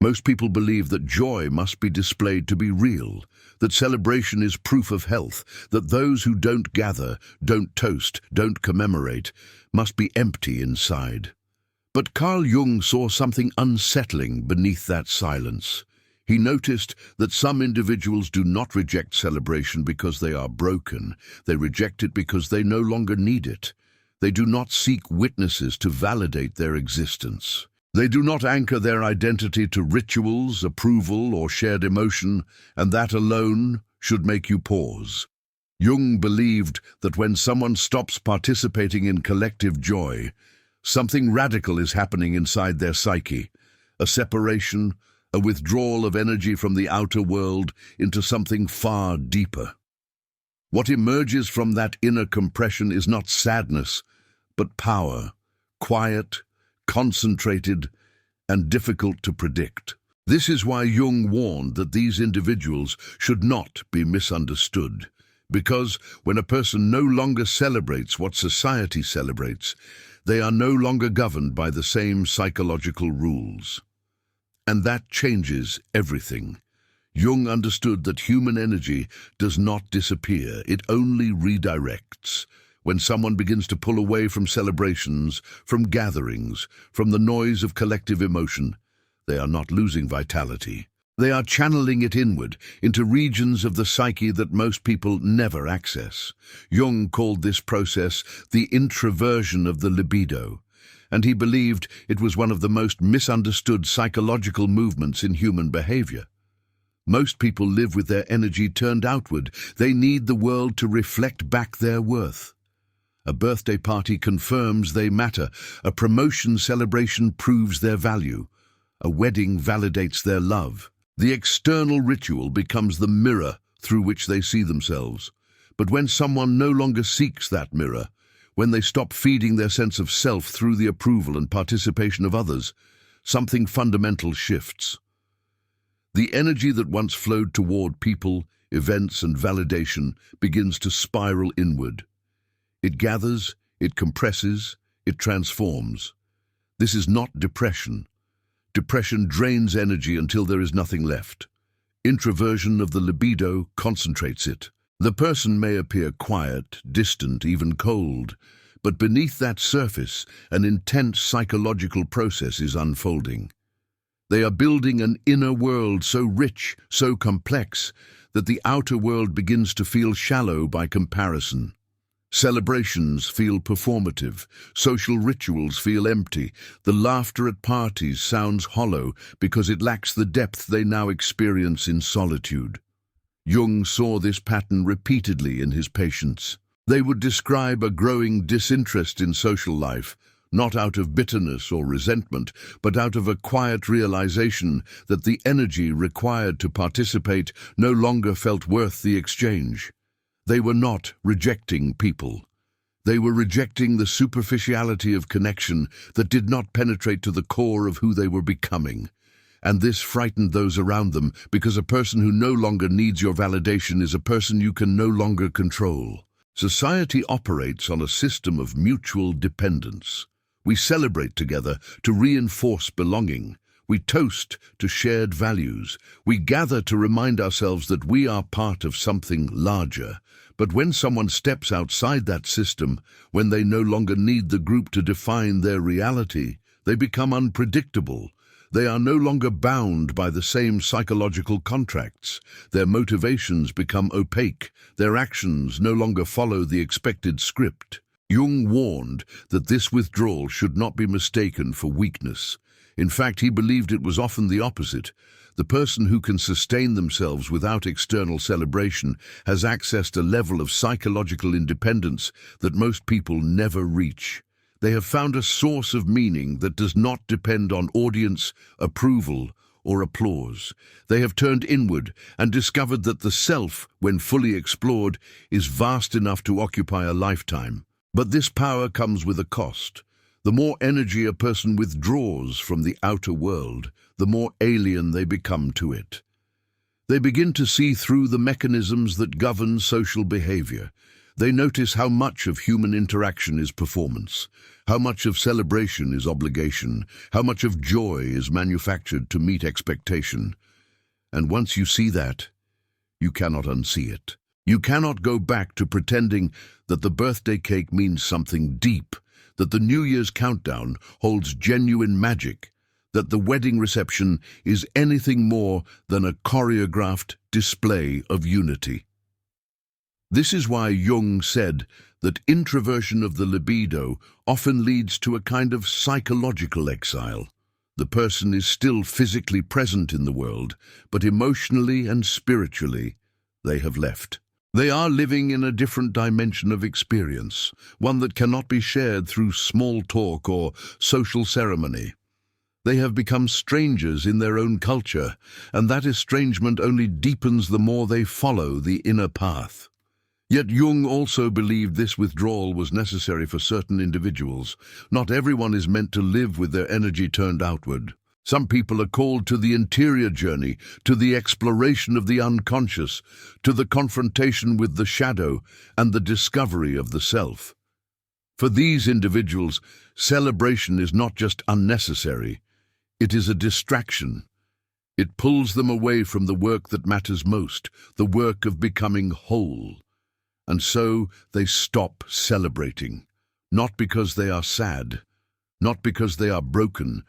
Most people believe that joy must be displayed to be real, that celebration is proof of health, that those who don't gather, don't toast, don't commemorate, must be empty inside. But Carl Jung saw something unsettling beneath that silence. He noticed that some individuals do not reject celebration because they are broken. They reject it because they no longer need it. They do not seek witnesses to validate their existence. They do not anchor their identity to rituals, approval, or shared emotion, and that alone should make you pause. Jung believed that when someone stops participating in collective joy, something radical is happening inside their psyche, a separation, a withdrawal of energy from the outer world into something far deeper. What emerges from that inner compression is not sadness, but power, quiet, concentrated, and difficult to predict. This is why Jung warned that these individuals should not be misunderstood, because when a person no longer celebrates what society celebrates, they are no longer governed by the same psychological rules. And that changes everything. Jung understood that human energy does not disappear, it only redirects. When someone begins to pull away from celebrations, from gatherings, from the noise of collective emotion, they are not losing vitality. They are channeling it inward, into regions of the psyche that most people never access. Jung called this process the introversion of the libido, and he believed it was one of the most misunderstood psychological movements in human behavior. Most people live with their energy turned outward. They need the world to reflect back their worth. A birthday party confirms they matter. A promotion celebration proves their value. A wedding validates their love. The external ritual becomes the mirror through which they see themselves. But when someone no longer seeks that mirror, when they stop feeding their sense of self through the approval and participation of others, something fundamental shifts. The energy that once flowed toward people, events, and validation begins to spiral inward. It gathers, it compresses, it transforms. This is not depression. Depression drains energy until there is nothing left. Introversion of the libido concentrates it. The person may appear quiet, distant, even cold, but beneath that surface, an intense psychological process is unfolding. They are building an inner world so rich, so complex, that the outer world begins to feel shallow by comparison. Celebrations feel performative, social rituals feel empty, the laughter at parties sounds hollow because it lacks the depth they now experience in solitude. Jung saw this pattern repeatedly in his patients. They would describe a growing disinterest in social life, not out of bitterness or resentment, but out of a quiet realization that the energy required to participate no longer felt worth the exchange. They were not rejecting people. They were rejecting the superficiality of connection that did not penetrate to the core of who they were becoming. And this frightened those around them, because a person who no longer needs your validation is a person you can no longer control. Society operates on a system of mutual dependence. We celebrate together to reinforce belonging. We toast to shared values. We gather to remind ourselves that we are part of something larger. But when someone steps outside that system, when they no longer need the group to define their reality, they become unpredictable. They are no longer bound by the same psychological contracts. Their motivations become opaque. Their actions no longer follow the expected script. Jung warned that this withdrawal should not be mistaken for weakness. In fact, he believed it was often the opposite. The person who can sustain themselves without external celebration has accessed a level of psychological independence that most people never reach. They have found a source of meaning that does not depend on audience, approval, or applause. They have turned inward and discovered that the self, when fully explored, is vast enough to occupy a lifetime. But this power comes with a cost. The more energy a person withdraws from the outer world, the more alien they become to it. They begin to see through the mechanisms that govern social behavior. They notice how much of human interaction is performance, how much of celebration is obligation, how much of joy is manufactured to meet expectation. And once you see that, you cannot unsee it. You cannot go back to pretending that the birthday cake means something deep, that the New Year's countdown holds genuine magic, that the wedding reception is anything more than a choreographed display of unity. This is why Jung said that introversion of the libido often leads to a kind of psychological exile. The person is still physically present in the world, but emotionally and spiritually, they have left. They are living in a different dimension of experience, one that cannot be shared through small talk or social ceremony. They have become strangers in their own culture, and that estrangement only deepens the more they follow the inner path. Yet Jung also believed this withdrawal was necessary for certain individuals. Not everyone is meant to live with their energy turned outward. Some people are called to the interior journey, to the exploration of the unconscious, to the confrontation with the shadow and the discovery of the self. For these individuals, celebration is not just unnecessary, it is a distraction. It pulls them away from the work that matters most, the work of becoming whole. And so they stop celebrating, not because they are sad, not because they are broken,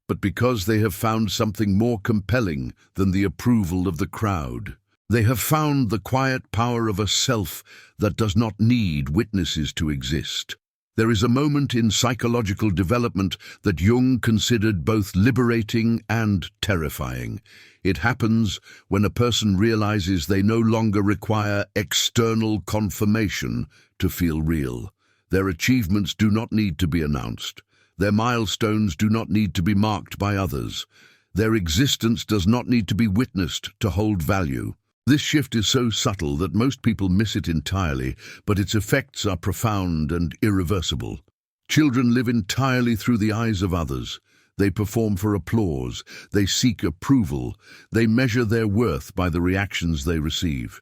but because they have found something more compelling than the approval of the crowd. They have found the quiet power of a self that does not need witnesses to exist. There is a moment in psychological development that Jung considered both liberating and terrifying. It happens when a person realizes they no longer require external confirmation to feel real. Their achievements do not need to be announced. Their milestones do not need to be marked by others. Their existence does not need to be witnessed to hold value. This shift is so subtle that most people miss it entirely, but its effects are profound and irreversible. Children live entirely through the eyes of others. They perform for applause. They seek approval. They measure their worth by the reactions they receive.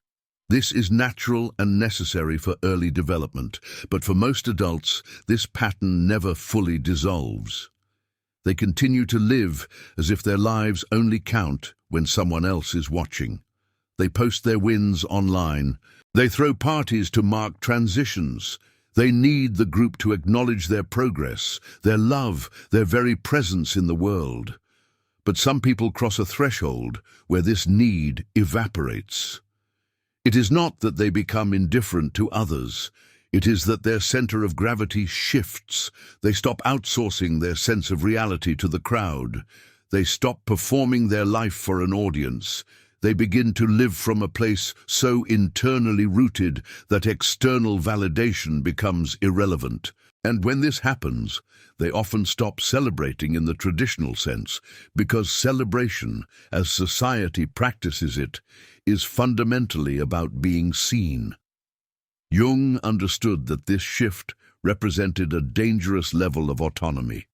This is natural and necessary for early development, but for most adults, this pattern never fully dissolves. They continue to live as if their lives only count when someone else is watching. They post their wins online. They throw parties to mark transitions. They need the group to acknowledge their progress, their love, their very presence in the world. But some people cross a threshold where this need evaporates. It is not that they become indifferent to others. It is that their center of gravity shifts. They stop outsourcing their sense of reality to the crowd. They stop performing their life for an audience. They begin to live from a place so internally rooted that external validation becomes irrelevant. And when this happens, they often stop celebrating in the traditional sense, because celebration, as society practices it, is fundamentally about being seen. Jung understood that this shift represented a dangerous level of autonomy.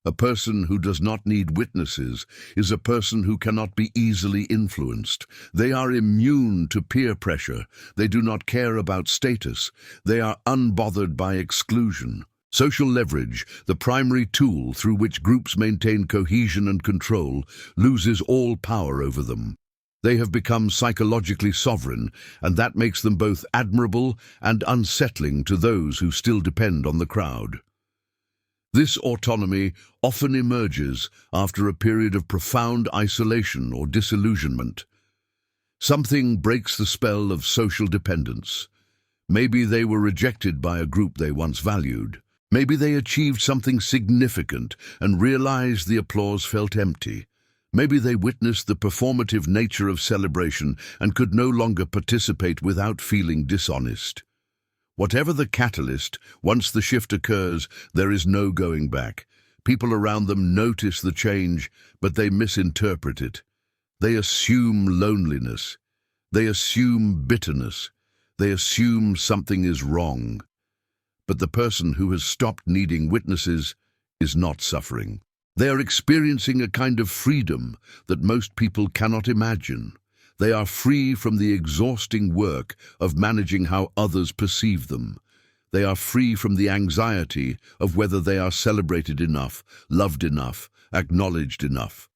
A person who does not need witnesses is a person who cannot be easily influenced. They are immune to peer pressure. They do not care about status. They are unbothered by exclusion. Social leverage, the primary tool through which groups maintain cohesion and control, loses all power over them. They have become psychologically sovereign, and that makes them both admirable and unsettling to those who still depend on the crowd. This autonomy often emerges after a period of profound isolation or disillusionment. Something breaks the spell of social dependence. Maybe they were rejected by a group they once valued. Maybe they achieved something significant and realized the applause felt empty. Maybe they witnessed the performative nature of celebration and could no longer participate without feeling dishonest. Whatever the catalyst, once the shift occurs, there is no going back. People around them notice the change, but they misinterpret it. They assume loneliness. They assume bitterness. They assume something is wrong. But the person who has stopped needing witnesses is not suffering. They are experiencing a kind of freedom that most people cannot imagine. They are free from the exhausting work of managing how others perceive them. They are free from the anxiety of whether they are celebrated enough, loved enough, acknowledged enough.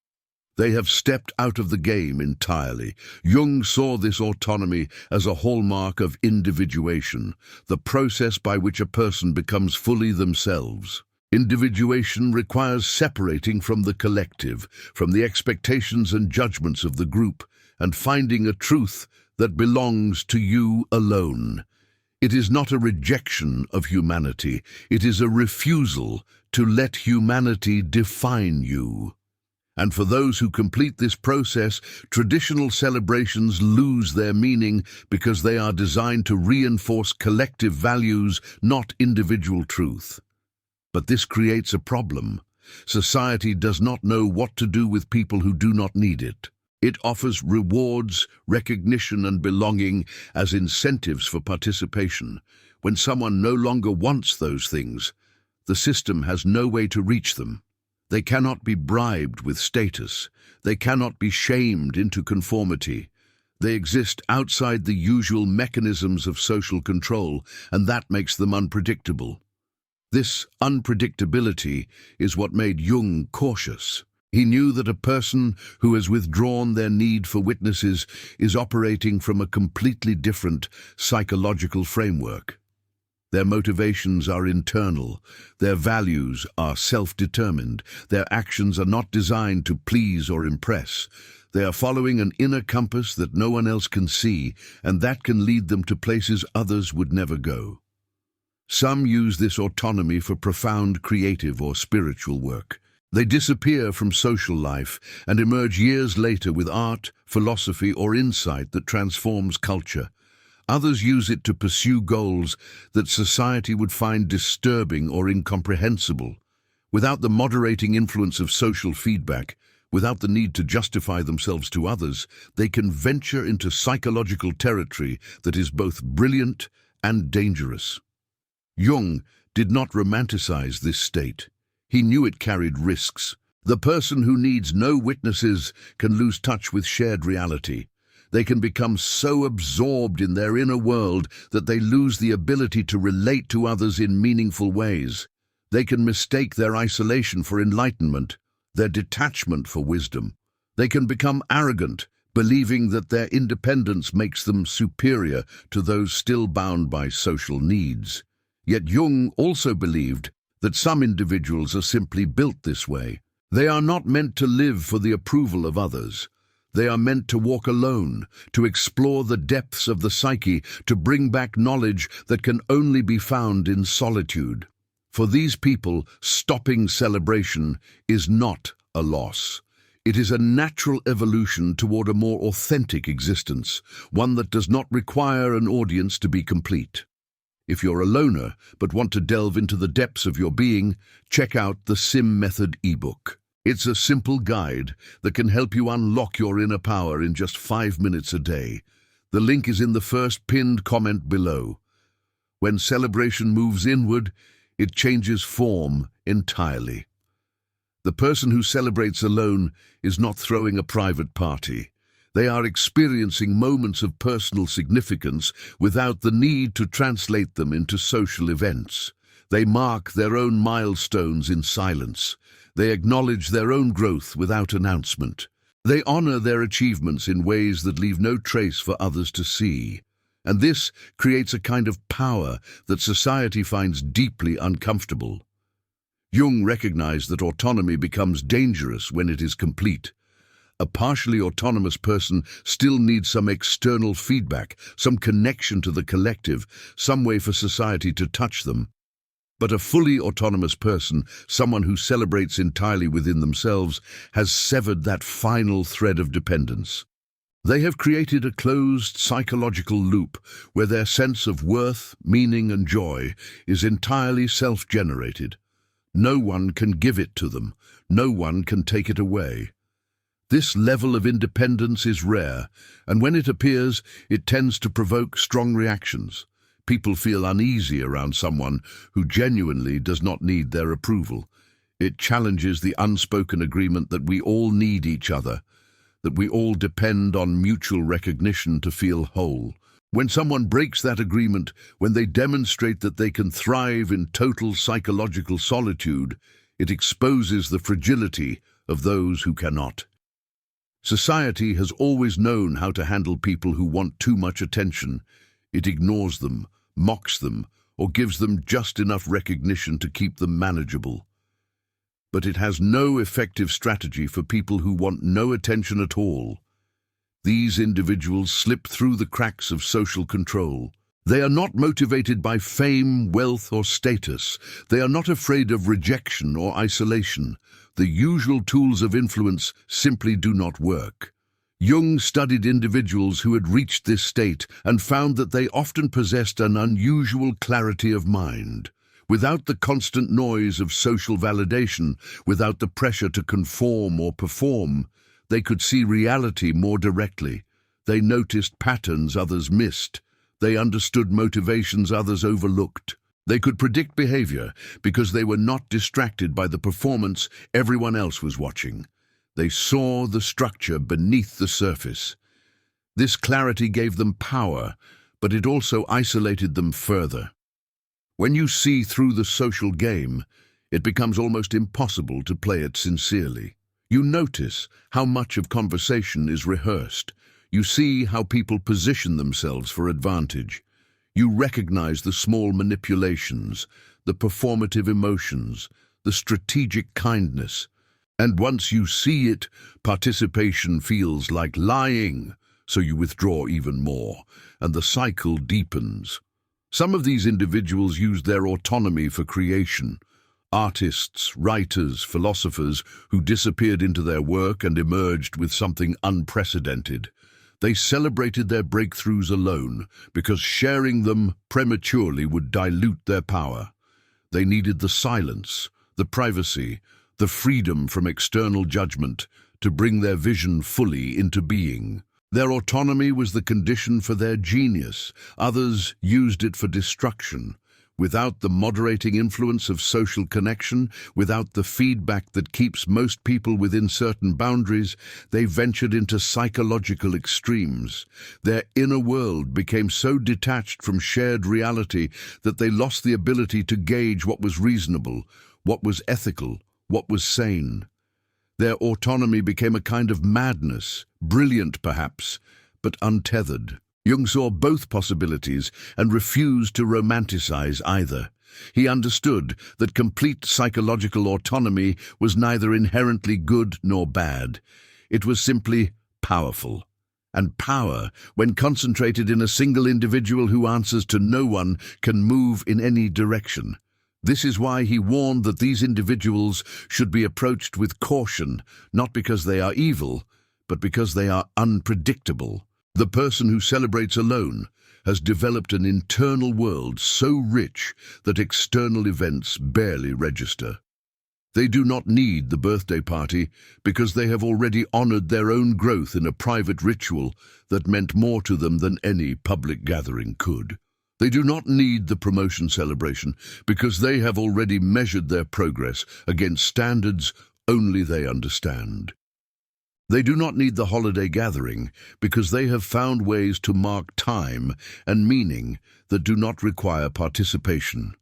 They have stepped out of the game entirely. Jung saw this autonomy as a hallmark of individuation, the process by which a person becomes fully themselves. Individuation requires separating from the collective, from the expectations and judgments of the group, and finding a truth that belongs to you alone. It is not a rejection of humanity, it is a refusal to let humanity define you. And for those who complete this process, traditional celebrations lose their meaning because they are designed to reinforce collective values, not individual truth. But this creates a problem. Society does not know what to do with people who do not need it. It offers rewards, recognition, and belonging as incentives for participation. When someone no longer wants those things, the system has no way to reach them. They cannot be bribed with status. They cannot be shamed into conformity. They exist outside the usual mechanisms of social control, and that makes them unpredictable. This unpredictability is what made Jung cautious. He knew that a person who has withdrawn their need for witnesses is operating from a completely different psychological framework. Their motivations are internal, their values are self-determined, their actions are not designed to please or impress. They are following an inner compass that no one else can see, and that can lead them to places others would never go. Some use this autonomy for profound creative or spiritual work. They disappear from social life and emerge years later with art, philosophy, or insight that transforms culture. Others use it to pursue goals that society would find disturbing or incomprehensible. Without the moderating influence of social feedback, without the need to justify themselves to others, they can venture into psychological territory that is both brilliant and dangerous. Jung did not romanticize this state. He knew it carried risks. The person who needs no witnesses can lose touch with shared reality. They can become so absorbed in their inner world that they lose the ability to relate to others in meaningful ways. They can mistake their isolation for enlightenment, their detachment for wisdom. They can become arrogant, believing that their independence makes them superior to those still bound by social needs. Yet Jung also believed that some individuals are simply built this way. They are not meant to live for the approval of others. They are meant to walk alone, to explore the depths of the psyche, to bring back knowledge that can only be found in solitude. For these people, stopping celebration is not a loss. It is a natural evolution toward a more authentic existence, one that does not require an audience to be complete. If you're a loner but want to delve into the depths of your being, check out the Sim Method ebook. It's a simple guide that can help you unlock your inner power in just 5 minutes a day. The link is in the first pinned comment below. When celebration moves inward, it changes form entirely. The person who celebrates alone is not throwing a private party. They are experiencing moments of personal significance without the need to translate them into social events. They mark their own milestones in silence. They acknowledge their own growth without announcement. They honor their achievements in ways that leave no trace for others to see. And this creates a kind of power that society finds deeply uncomfortable. Jung recognized that autonomy becomes dangerous when it is complete. A partially autonomous person still needs some external feedback, some connection to the collective, some way for society to touch them. But a fully autonomous person, someone who celebrates entirely within themselves, has severed that final thread of dependence. They have created a closed psychological loop where their sense of worth, meaning, and joy is entirely self-generated. No one can give it to them. No one can take it away. This level of independence is rare, and when it appears, it tends to provoke strong reactions. People feel uneasy around someone who genuinely does not need their approval. It challenges the unspoken agreement that we all need each other. that we all depend on mutual recognition to feel whole. When someone breaks that agreement, when they demonstrate that they can thrive in total psychological solitude, it exposes the fragility of those who cannot. Society has always known how to handle people who want too much attention. It ignores them, mocks them, or gives them just enough recognition to keep them manageable. But it has no effective strategy for people who want no attention at all. These individuals slip through the cracks of social control. They are not motivated by fame, wealth, or status. They are not afraid of rejection or isolation. The usual tools of influence simply do not work. Jung studied individuals who had reached this state and found that they often possessed an unusual clarity of mind. Without the constant noise of social validation, without the pressure to conform or perform, they could see reality more directly. They noticed patterns others missed. They understood motivations others overlooked. They could predict behavior because they were not distracted by the performance everyone else was watching. They saw the structure beneath the surface. This clarity gave them power, but it also isolated them further. When you see through the social game, it becomes almost impossible to play it sincerely. You notice how much of conversation is rehearsed. You see how people position themselves for advantage. You recognize the small manipulations, the performative emotions, the strategic kindness. And once you see it, participation feels like lying, so you withdraw even more, and the cycle deepens. Some of these individuals use their autonomy for creation. Artists, writers, philosophers who disappeared into their work and emerged with something unprecedented. They celebrated their breakthroughs alone because sharing them prematurely would dilute their power. They needed the silence, the privacy, the freedom from external judgment to bring their vision fully into being. Their autonomy was the condition for their genius. Others used it for destruction. Without the moderating influence of social connection, without the feedback that keeps most people within certain boundaries, they ventured into psychological extremes. Their inner world became so detached from shared reality that they lost the ability to gauge what was reasonable, what was ethical, what was sane. Their autonomy became a kind of madness, brilliant perhaps, but untethered. Jung saw both possibilities and refused to romanticize either. He understood that complete psychological autonomy was neither inherently good nor bad. It was simply powerful. And power, when concentrated in a single individual who answers to no one, can move in any direction. This is why he warned that these individuals should be approached with caution, not because they are evil, but because they are unpredictable. The person who celebrates alone has developed an internal world so rich that external events barely register. They do not need the birthday party because they have already honored their own growth in a private ritual that meant more to them than any public gathering could. They do not need the promotion celebration because they have already measured their progress against standards only they understand. They do not need the holiday gathering because they have found ways to mark time and meaning that do not require participation.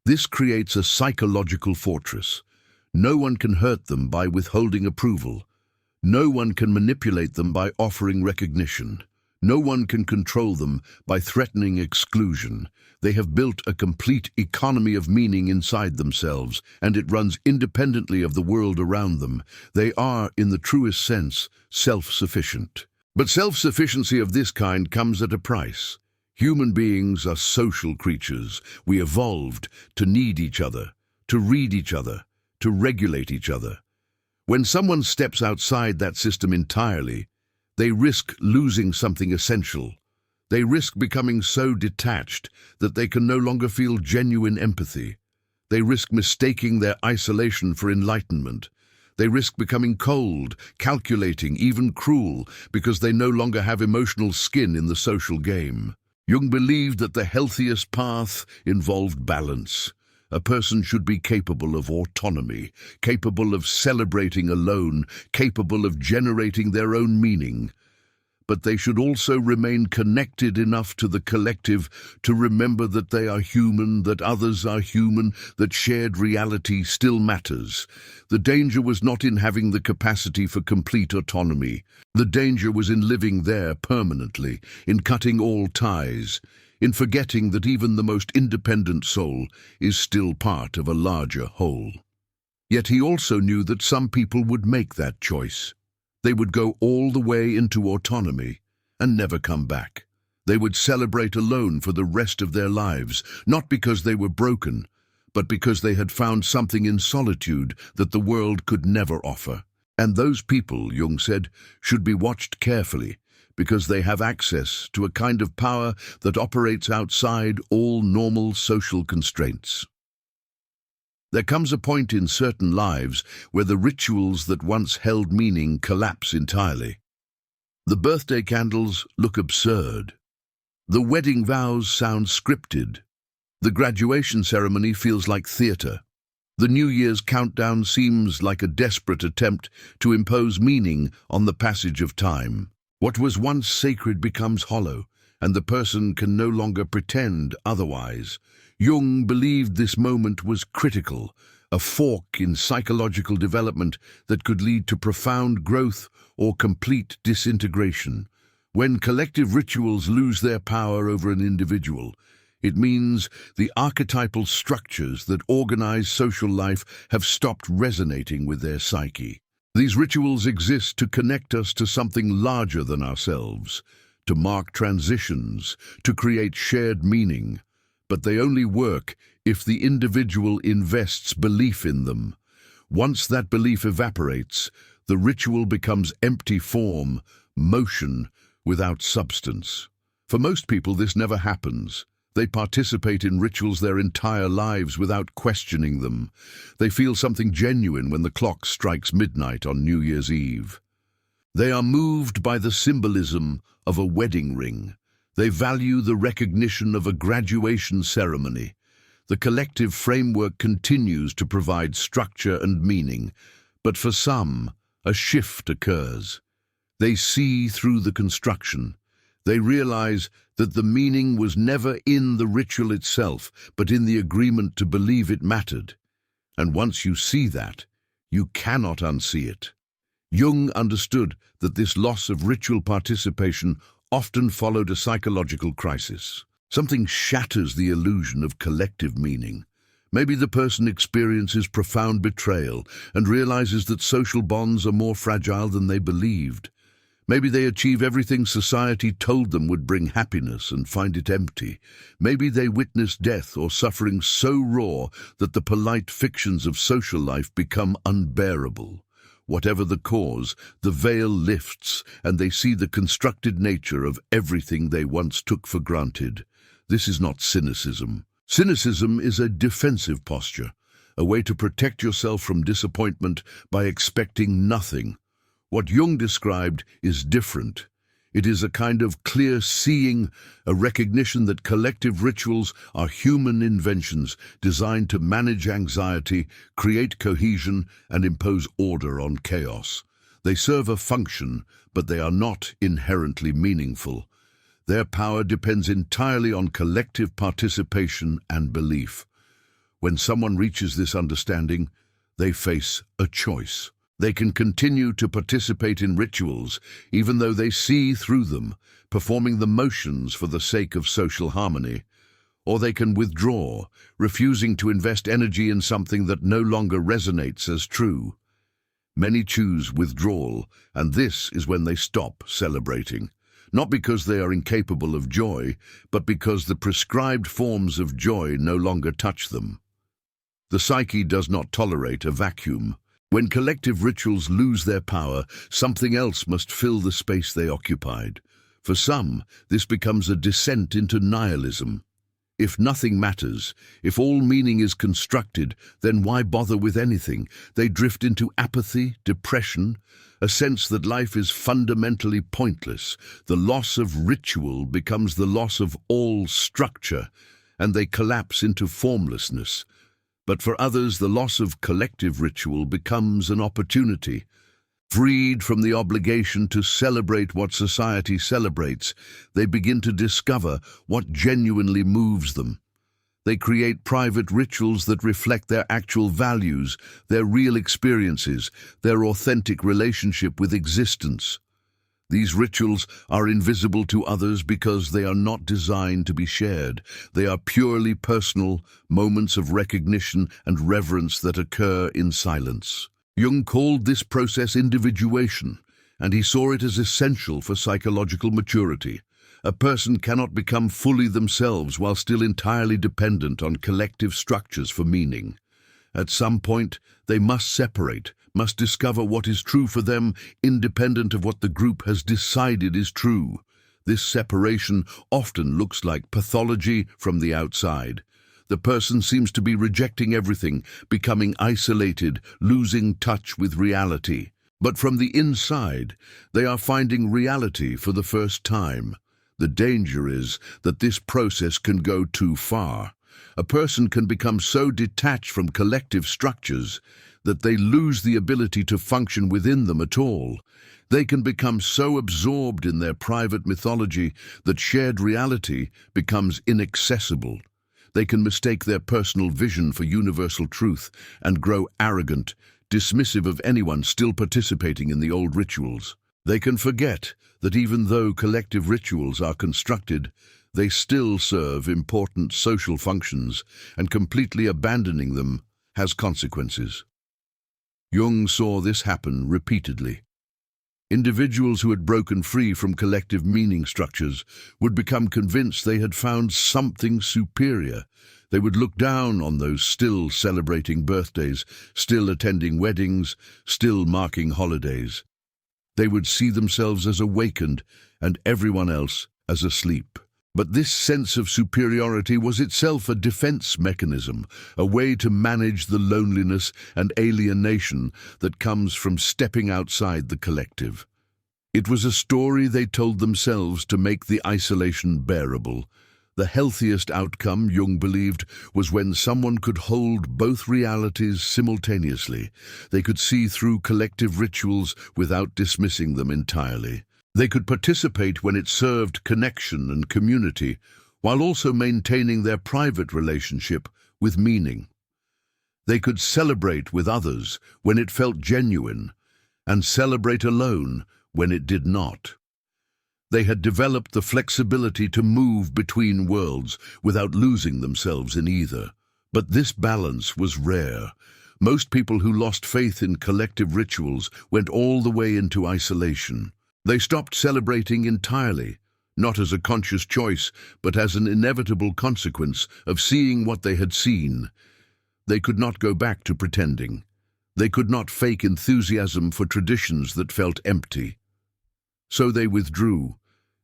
This creates a psychological fortress. No one can hurt them by withholding approval. No one can manipulate them by offering recognition. No one can control them by threatening exclusion. They have built a complete economy of meaning inside themselves, and it runs independently of the world around them. They are, in the truest sense, self-sufficient. But self-sufficiency of this kind comes at a price. Human beings are social creatures. We evolved to need each other, to read each other, to regulate each other. When someone steps outside that system entirely, they risk losing something essential. They risk becoming so detached that they can no longer feel genuine empathy. They risk mistaking their isolation for enlightenment. They risk becoming cold, calculating, even cruel, because they no longer have emotional skin in the social game. Jung believed that the healthiest path involved balance, A person should be capable of autonomy, capable of celebrating alone, capable of generating their own meaning. But they should also remain connected enough to the collective to remember that they are human, that others are human, that shared reality still matters. The danger was not in having the capacity for complete autonomy. The danger was in living there permanently, in cutting all ties, in forgetting that even the most independent soul is still part of a larger whole. Yet he also knew that some people would make that choice. They would go all the way into autonomy and never come back. They would celebrate alone for the rest of their lives, not because they were broken, but because they had found something in solitude that the world could never offer. And those people, Jung said, should be watched carefully, because they have access to a kind of power that operates outside all normal social constraints. There comes a point in certain lives where the rituals that once held meaning collapse entirely. The birthday candles look absurd. The wedding vows sound scripted. The graduation ceremony feels like theater. The New Year's countdown seems like a desperate attempt to impose meaning on the passage of time. What was once sacred becomes hollow, and the person can no longer pretend otherwise. Jung believed this moment was critical, a fork in psychological development that could lead to profound growth or complete disintegration. When collective rituals lose their power over an individual, it means the archetypal structures that organize social life have stopped resonating with their psyche. These rituals exist to connect us to something larger than ourselves, to mark transitions, to create shared meaning. But they only work if the individual invests belief in them. Once that belief evaporates, the ritual becomes empty form, motion, without substance. For most people, this never happens. They participate in rituals their entire lives without questioning them. They feel something genuine when the clock strikes midnight on New Year's Eve. They are moved by the symbolism of a wedding ring. They value the recognition of a graduation ceremony. The collective framework continues to provide structure and meaning, but for some, a shift occurs. They see through the construction. They realize that the meaning was never in the ritual itself, but in the agreement to believe it mattered. And once you see that, you cannot unsee it. Jung understood that this loss of ritual participation often followed a psychological crisis. Something shatters the illusion of collective meaning. Maybe the person experiences profound betrayal and realizes that social bonds are more fragile than they believed. Maybe they achieve everything society told them would bring happiness and find it empty. Maybe they witness death or suffering so raw that the polite fictions of social life become unbearable. Whatever the cause, the veil lifts and they see the constructed nature of everything they once took for granted. This is not cynicism. Cynicism is a defensive posture, a way to protect yourself from disappointment by expecting nothing. What Jung described is different. It is a kind of clear seeing, a recognition that collective rituals are human inventions designed to manage anxiety, create cohesion, and impose order on chaos. They serve a function, but they are not inherently meaningful. Their power depends entirely on collective participation and belief. When someone reaches this understanding, they face a choice. They can continue to participate in rituals, even though they see through them, performing the motions for the sake of social harmony. Or they can withdraw, refusing to invest energy in something that no longer resonates as true. Many choose withdrawal, and this is when they stop celebrating. Not because they are incapable of joy, but because the prescribed forms of joy no longer touch them. The psyche does not tolerate a vacuum. When collective rituals lose their power, something else must fill the space they occupied. For some, this becomes a descent into nihilism. If nothing matters, if all meaning is constructed, then why bother with anything? They drift into apathy, depression, a sense that life is fundamentally pointless. The loss of ritual becomes the loss of all structure, and they collapse into formlessness. But for others, the loss of collective ritual becomes an opportunity. Freed from the obligation to celebrate what society celebrates, they begin to discover what genuinely moves them. They create private rituals that reflect their actual values, their real experiences, their authentic relationship with existence. These rituals are invisible to others because they are not designed to be shared. They are purely personal, moments of recognition and reverence that occur in silence. Jung called this process individuation, and he saw it as essential for psychological maturity. A person cannot become fully themselves while still entirely dependent on collective structures for meaning. At some point, they must separate, must discover what is true for them, independent of what the group has decided is true. This separation often looks like pathology from the outside. The person seems to be rejecting everything, becoming isolated, losing touch with reality. But from the inside, they are finding reality for the first time. The danger is that this process can go too far. A person can become so detached from collective structures that they lose the ability to function within them at all. They can become so absorbed in their private mythology that shared reality becomes inaccessible. They can mistake their personal vision for universal truth and grow arrogant, dismissive of anyone still participating in the old rituals. They can forget that even though collective rituals are constructed, they still serve important social functions, and completely abandoning them has consequences. Jung saw this happen repeatedly. Individuals who had broken free from collective meaning structures would become convinced they had found something superior. They would look down on those still celebrating birthdays, still attending weddings, still marking holidays. They would see themselves as awakened and everyone else as asleep. But this sense of superiority was itself a defense mechanism, a way to manage the loneliness and alienation that comes from stepping outside the collective. It was a story they told themselves to make the isolation bearable. The healthiest outcome, Jung believed, was when someone could hold both realities simultaneously. They could see through collective rituals without dismissing them entirely. They could participate when it served connection and community, while also maintaining their private relationship with meaning. They could celebrate with others when it felt genuine, and celebrate alone when it did not. They had developed the flexibility to move between worlds without losing themselves in either. But this balance was rare. Most people who lost faith in collective rituals went all the way into isolation. They stopped celebrating entirely, not as a conscious choice, but as an inevitable consequence of seeing what they had seen. They could not go back to pretending. They could not fake enthusiasm for traditions that felt empty. So they withdrew,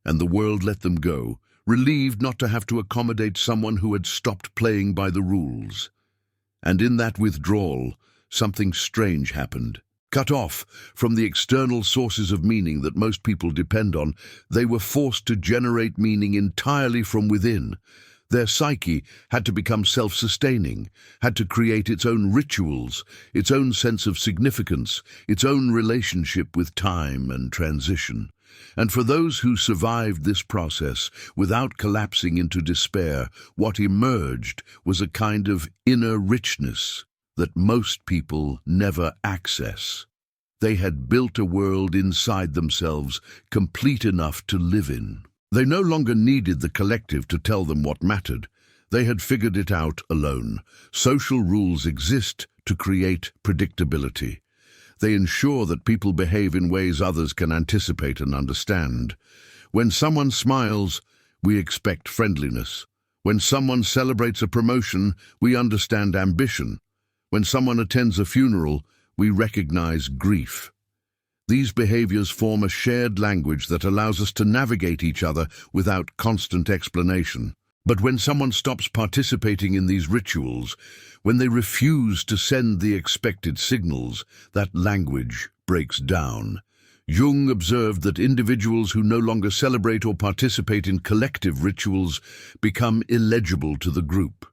and the world let them go, relieved not to have to accommodate someone who had stopped playing by the rules. And in that withdrawal, something strange happened. Cut off from the external sources of meaning that most people depend on, they were forced to generate meaning entirely from within. Their psyche had to become self-sustaining, had to create its own rituals, its own sense of significance, its own relationship with time and transition. And for those who survived this process without collapsing into despair, what emerged was a kind of inner richness that most people never access. They had built a world inside themselves, complete enough to live in. They no longer needed the collective to tell them what mattered. They had figured it out alone. Social rules exist to create predictability. They ensure that people behave in ways others can anticipate and understand. When someone smiles, we expect friendliness. When someone celebrates a promotion, we understand ambition. When someone attends a funeral, we recognize grief. These behaviors form a shared language that allows us to navigate each other without constant explanation. But when someone stops participating in these rituals, when they refuse to send the expected signals, that language breaks down. Jung observed that individuals who no longer celebrate or participate in collective rituals become illegible to the group.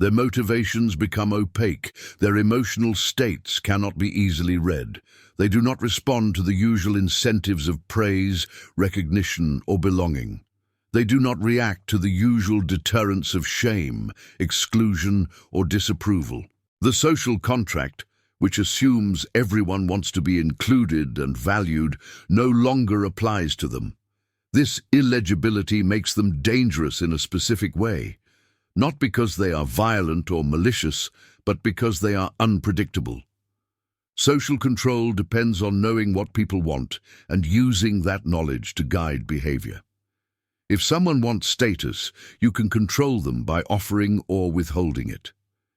Their motivations become opaque. Their emotional states cannot be easily read. They do not respond to the usual incentives of praise, recognition, or belonging. They do not react to the usual deterrents of shame, exclusion, or disapproval. The social contract, which assumes everyone wants to be included and valued, no longer applies to them. This illegibility makes them dangerous in a specific way, not because they are violent or malicious, but because they are unpredictable. Social control depends on knowing what people want and using that knowledge to guide behavior. If someone wants status, you can control them by offering or withholding it.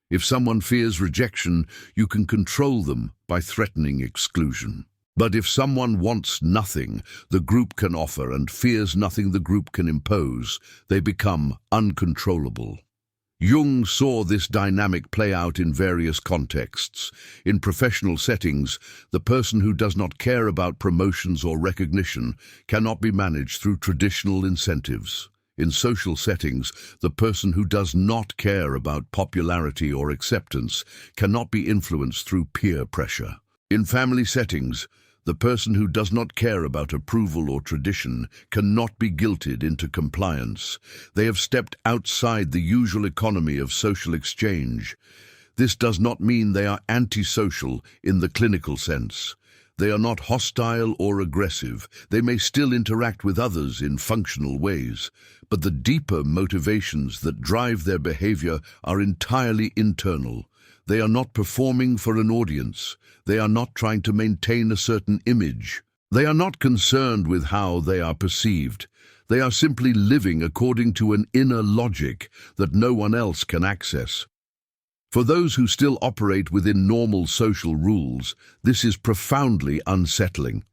If someone fears rejection, you can control them by threatening exclusion. But if someone wants nothing the group can offer and fears nothing the group can impose, they become uncontrollable. Jung saw this dynamic play out in various contexts. In professional settings, the person who does not care about promotions or recognition cannot be managed through traditional incentives. In social settings, the person who does not care about popularity or acceptance cannot be influenced through peer pressure. In family settings, the person who does not care about approval or tradition cannot be guilted into compliance. They have stepped outside the usual economy of social exchange. This does not mean they are antisocial in the clinical sense. They are not hostile or aggressive. They may still interact with others in functional ways, but the deeper motivations that drive their behavior are entirely internal. They are not performing for an audience. They are not trying to maintain a certain image. They are not concerned with how they are perceived. They are simply living according to an inner logic that no one else can access. For those who still operate within normal social rules, this is profoundly unsettling.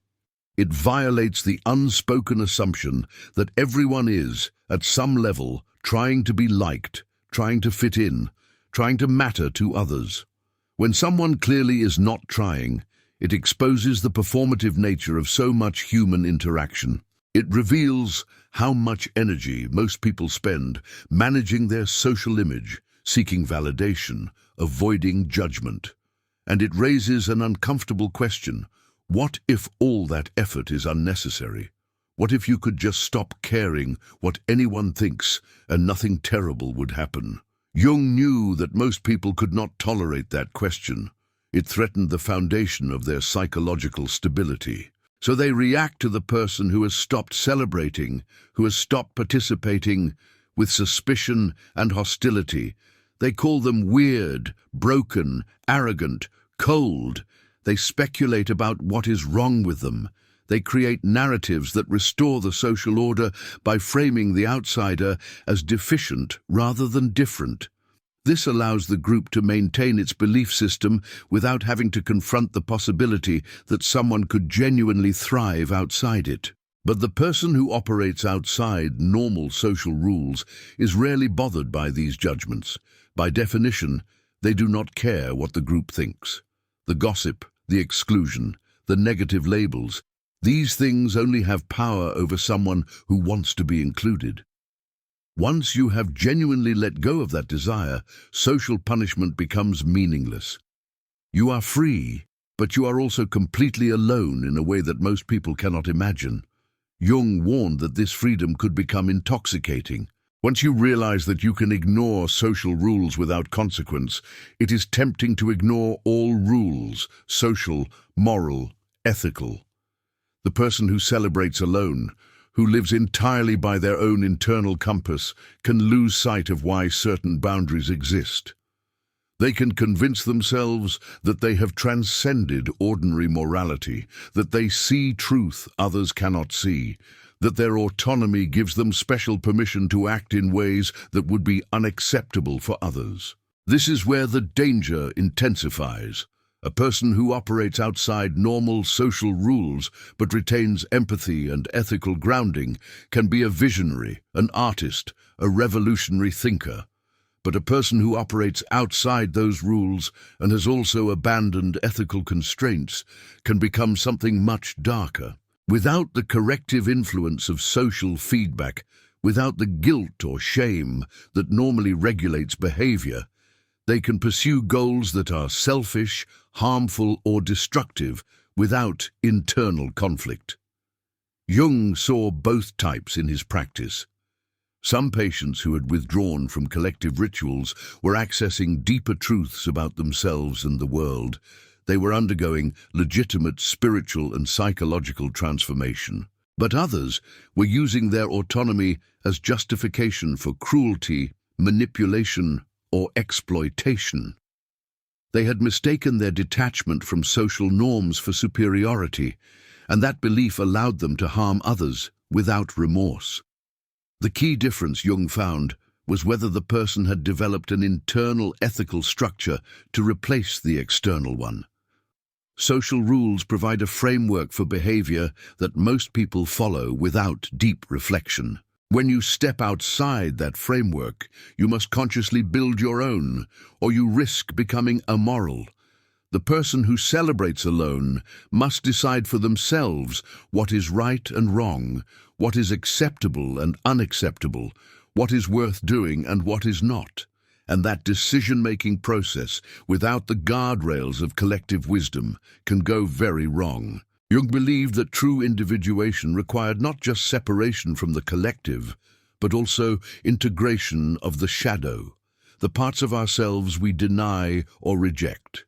It violates the unspoken assumption that everyone is, at some level, trying to be liked, trying to fit in, trying to matter to others. When someone clearly is not trying, it exposes the performative nature of so much human interaction. It reveals how much energy most people spend managing their social image, seeking validation, avoiding judgment. And it raises an uncomfortable question. What if all that effort is unnecessary? What if you could just stop caring what anyone thinks and nothing terrible would happen? Jung knew that most people could not tolerate that question. It threatened the foundation of their psychological stability. So they react to the person who has stopped celebrating, who has stopped participating, with suspicion and hostility. They call them weird, broken, arrogant, cold. They speculate about what is wrong with them. They create narratives that restore the social order by framing the outsider as deficient rather than different. This allows the group to maintain its belief system without having to confront the possibility that someone could genuinely thrive outside it. But the person who operates outside normal social rules is rarely bothered by these judgments. By definition, they do not care what the group thinks. The gossip, the exclusion, the negative labels, these things only have power over someone who wants to be included. Once you have genuinely let go of that desire, social punishment becomes meaningless. You are free, but you are also completely alone in a way that most people cannot imagine. Jung warned that this freedom could become intoxicating. Once you realize that you can ignore social rules without consequence, it is tempting to ignore all rules, social, moral, ethical. The person who celebrates alone, who lives entirely by their own internal compass, can lose sight of why certain boundaries exist. They can convince themselves that they have transcended ordinary morality, that they see truth others cannot see, that their autonomy gives them special permission to act in ways that would be unacceptable for others. This is where the danger intensifies. A person who operates outside normal social rules but retains empathy and ethical grounding can be a visionary, an artist, a revolutionary thinker. But a person who operates outside those rules and has also abandoned ethical constraints can become something much darker. Without the corrective influence of social feedback, without the guilt or shame that normally regulates behavior, They can pursue goals that are selfish, harmful, or destructive without internal conflict. Jung saw both types in his practice. Some patients who had withdrawn from collective rituals were accessing deeper truths about themselves and the world. They were undergoing legitimate spiritual and psychological transformation. But others were using their autonomy as justification for cruelty, manipulation, or exploitation. They had mistaken their detachment from social norms for superiority, and that belief allowed them to harm others without remorse. The key difference Jung found was whether the person had developed an internal ethical structure to replace the external one. Social rules provide a framework for behavior that most people follow without deep reflection. When you step outside that framework, you must consciously build your own, or you risk becoming amoral. The person who celebrates alone must decide for themselves what is right and wrong, what is acceptable and unacceptable, what is worth doing and what is not. And that decision-making process, without the guardrails of collective wisdom, can go very wrong. Jung believed that true individuation required not just separation from the collective, but also integration of the shadow, the parts of ourselves we deny or reject.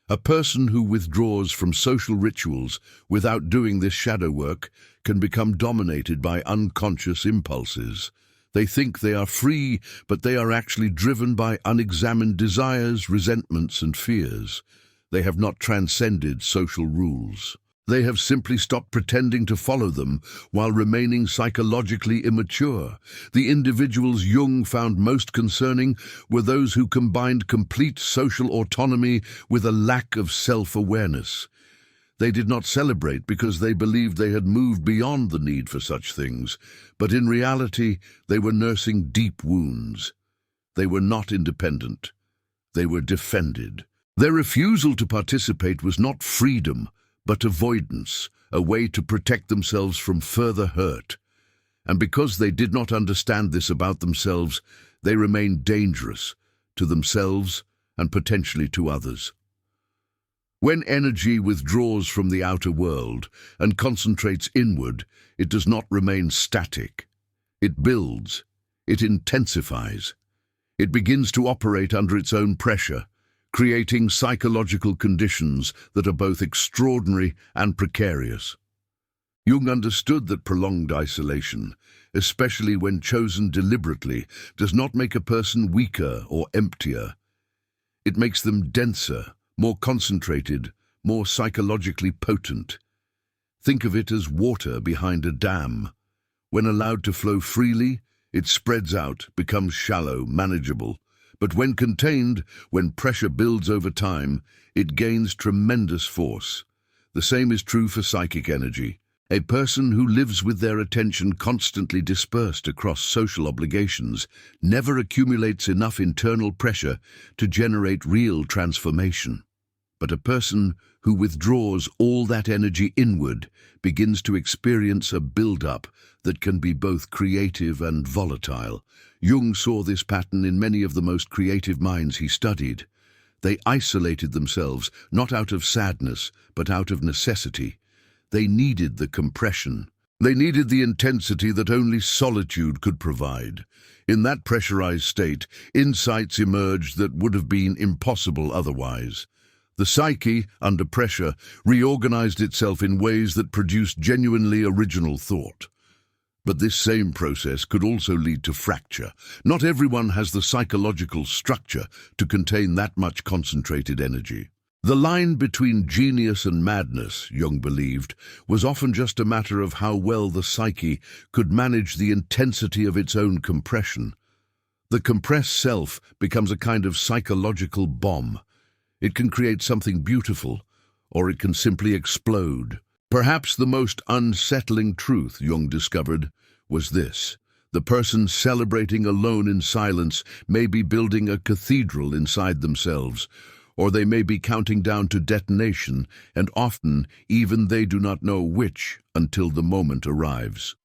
A person who withdraws from social rituals without doing this shadow work can become dominated by unconscious impulses. They think they are free, but they are actually driven by unexamined desires, resentments, and fears. They have not transcended social rules. They have simply stopped pretending to follow them while remaining psychologically immature. The individuals Jung found most concerning were those who combined complete social autonomy with a lack of self-awareness. They did not celebrate because they believed they had moved beyond the need for such things, but in reality they were nursing deep wounds. They were not independent. They were defended. Their refusal to participate was not freedom, but avoidance, a way to protect themselves from further hurt. And because they did not understand this about themselves, they remained dangerous to themselves and potentially to others. When energy withdraws from the outer world and concentrates inward, it does not remain static. It builds. It intensifies. It begins to operate under its own pressure, creating psychological conditions that are both extraordinary and precarious. Jung understood that prolonged isolation, especially when chosen deliberately, does not make a person weaker or emptier. It makes them denser, more concentrated, more psychologically potent. Think of it as water behind a dam. When allowed to flow freely, it spreads out, becomes shallow, manageable. But when contained, when pressure builds over time, it gains tremendous force. The same is true for psychic energy. A person who lives with their attention constantly dispersed across social obligations never accumulates enough internal pressure to generate real transformation. But a person who withdraws all that energy inward begins to experience a build-up that can be both creative and volatile. Jung saw this pattern in many of the most creative minds he studied. They isolated themselves, not out of sadness, but out of necessity. They needed the compression. They needed the intensity that only solitude could provide. In that pressurized state, insights emerged that would have been impossible otherwise. The psyche, under pressure, reorganized itself in ways that produced genuinely original thought. But this same process could also lead to fracture. Not everyone has the psychological structure to contain that much concentrated energy. The line between genius and madness, Jung believed, was often just a matter of how well the psyche could manage the intensity of its own compression. The compressed self becomes a kind of psychological bomb. It can create something beautiful, or it can simply explode. Perhaps the most unsettling truth Jung discovered was this: the person celebrating alone in silence may be building a cathedral inside themselves, or they may be counting down to detonation, and often even they do not know which until the moment arrives.